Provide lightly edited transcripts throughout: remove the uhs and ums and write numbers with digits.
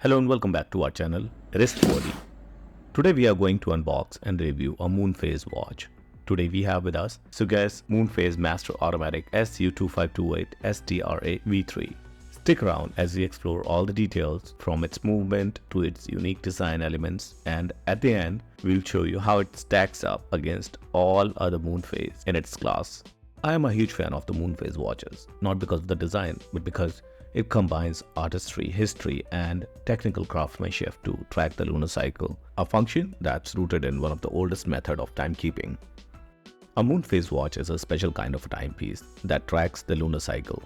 Hello and welcome back to our channel, Wristworthy. Today we are going to unbox and review a Moonphase watch. Today we have with us Sugess Moonphase Master Automatic SU2528 STRA V3. Stick around as we explore all the details from its movement to its unique design elements, and at the end we'll show you how it stacks up against all other Moonphase in its class. I am a huge fan of the Moonphase watches, not because of the design, but because it combines artistry, history, and technical craftsmanship to track the lunar cycle, a function that's rooted in one of the oldest methods of timekeeping. A Moonphase watch is a special kind of a timepiece that tracks the lunar cycle.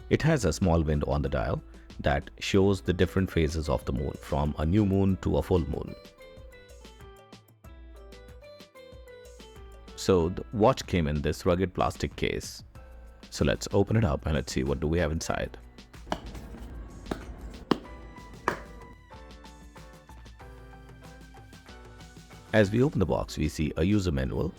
It has a small window on the dial that shows the different phases of the moon, from a new moon to a full moon. So the watch came in this rugged plastic case. So let's open it up and let's see what do we have inside. As we open the box, we see a user manual,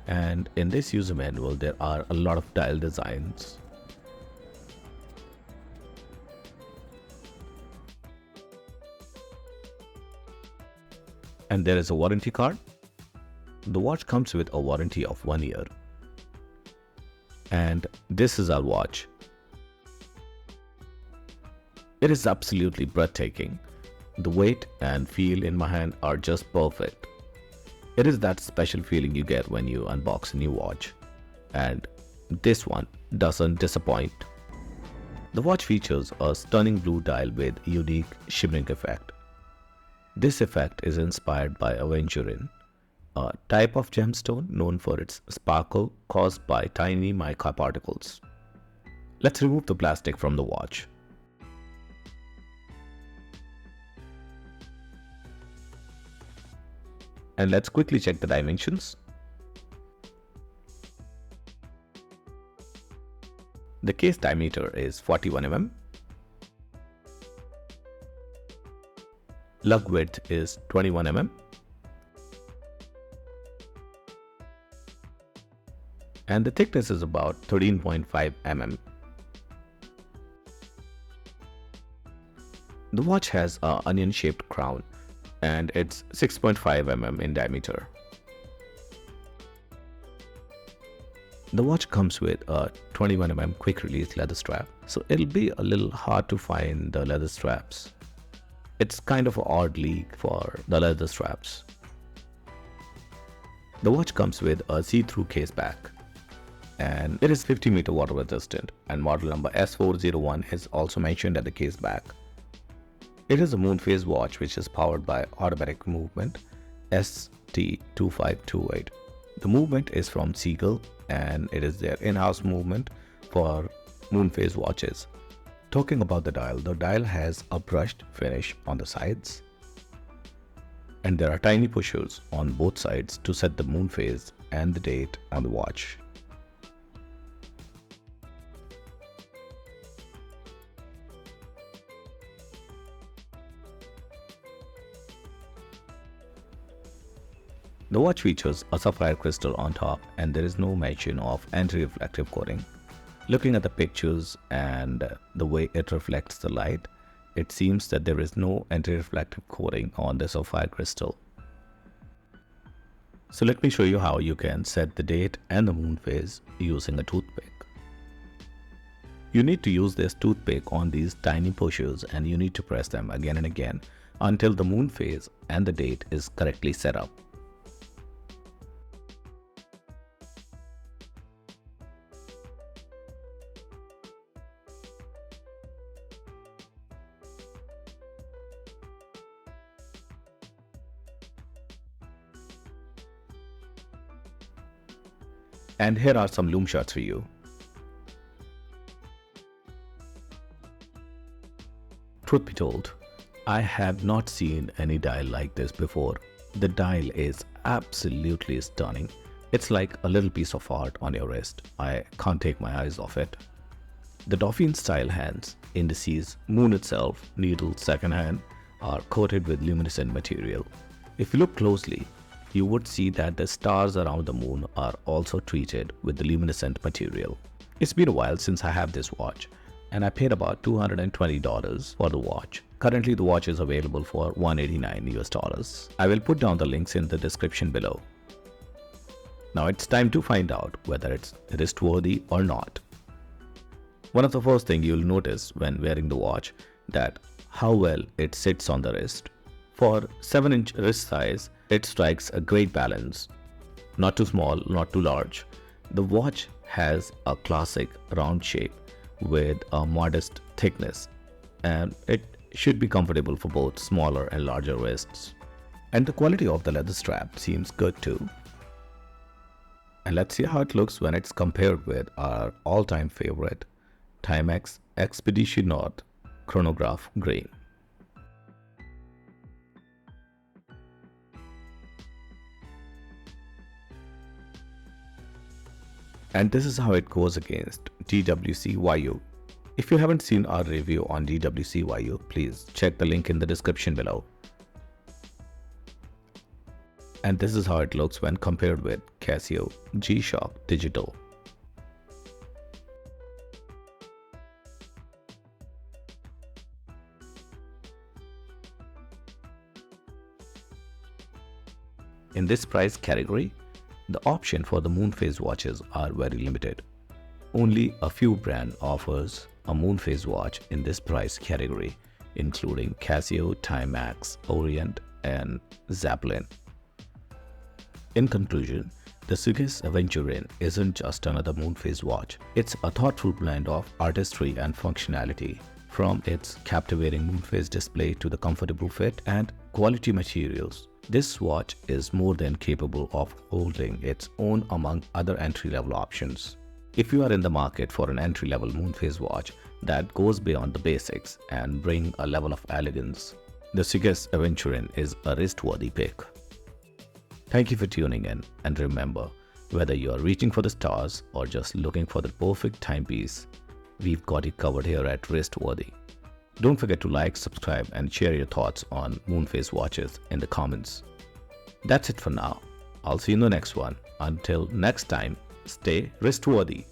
and in this user manual there are a lot of dial designs. And there is a warranty card. The watch comes with a warranty of 1 year. And this is our watch. It is absolutely breathtaking. The weight and feel in my hand are just perfect. It is that special feeling you get when you unbox a new watch. And this one doesn't disappoint. The watch features a stunning blue dial with a unique shimmering effect. This effect is inspired by aventurine, a type of gemstone known for its sparkle caused by tiny mica particles. Let's remove the plastic from the watch. And let's quickly check the dimensions. The case diameter is 41 mm. Lug width is 21 mm. And the thickness is about 13.5 mm. The watch has an onion-shaped crown, and it's 6.5 mm in diameter. The watch comes with a 21 mm quick release leather strap, so it'll be a little hard to find the leather straps. It's kind of an odd leak for the leather straps. The watch comes with a see-through case back, and it is 50 meter water resistant, and model number S401 is also mentioned at the case back. It is a Moonphase watch which is powered by automatic movement ST2528. The movement is from Seagull, and it is their in-house movement for Moonphase watches. Talking about the dial has a brushed finish on the sides, and there are tiny pushers on both sides to set the Moonphase and the date on the watch. The watch features a sapphire crystal on top, and there is no mention of anti-reflective coating. Looking at the pictures and the way it reflects the light, it seems that there is no anti-reflective coating on the sapphire crystal. So let me show you how you can set the date and the Moonphase using a toothpick. You need to use this toothpick on these tiny pushers, and you need to press them again and again until the Moonphase and the date is correctly set up. And here are some Lume shots for you. Truth be told, I have not seen any dial like this before. The dial is absolutely stunning. It's like a little piece of art on your wrist. I can't take my eyes off it. The Dauphine style hands, indices, moon itself, needle, second hand are coated with luminescent material. If you look closely, you would see that the stars around the moon are also treated with the luminescent material. It's been a while since I have this watch, and I paid about $220 for the watch. Currently, the watch is available for $189 US. I will put down the links in the description below. Now it's time to find out whether it's wrist-worthy or not. One of the first things you'll notice when wearing the watch that how well it sits on the wrist. For 7-inch wrist size, it strikes a great balance. Not too small, not too large. The watch has a classic round shape with a modest thickness, and it should be comfortable for both smaller and larger wrists. And the quality of the leather strap seems good too. And let's see how it looks when it's compared with our all-time favorite Timex Expedition North Chronograph Green. And this is how it goes against DWC-YU. If you haven't seen our review on DWC-YU, please check the link in the description below. And this is how it looks when compared with Casio G-Shock Digital. In this price category, the option for the Moonphase watches are very limited. Only a few brands offers a Moonphase watch in this price category, including Casio, Timex, Orient, and Zeppelin. In conclusion, the Sugess Aventurine isn't just another Moonphase watch. It's a thoughtful blend of artistry and functionality. From its captivating Moonphase display to the comfortable fit and quality materials, this watch is more than capable of holding its own among other entry-level options. If you are in the market for an entry-level Moonphase watch that goes beyond the basics and bring a level of elegance, the Sugess Aventurine is a wrist-worthy pick. Thank you for tuning in, and remember, whether you are reaching for the stars or just looking for the perfect timepiece, we've got you covered here at Wristworthy. Don't forget to like, subscribe, and share your thoughts on Moonphase watches in the comments. That's it for now. I'll see you in the next one. Until next time, stay wristworthy.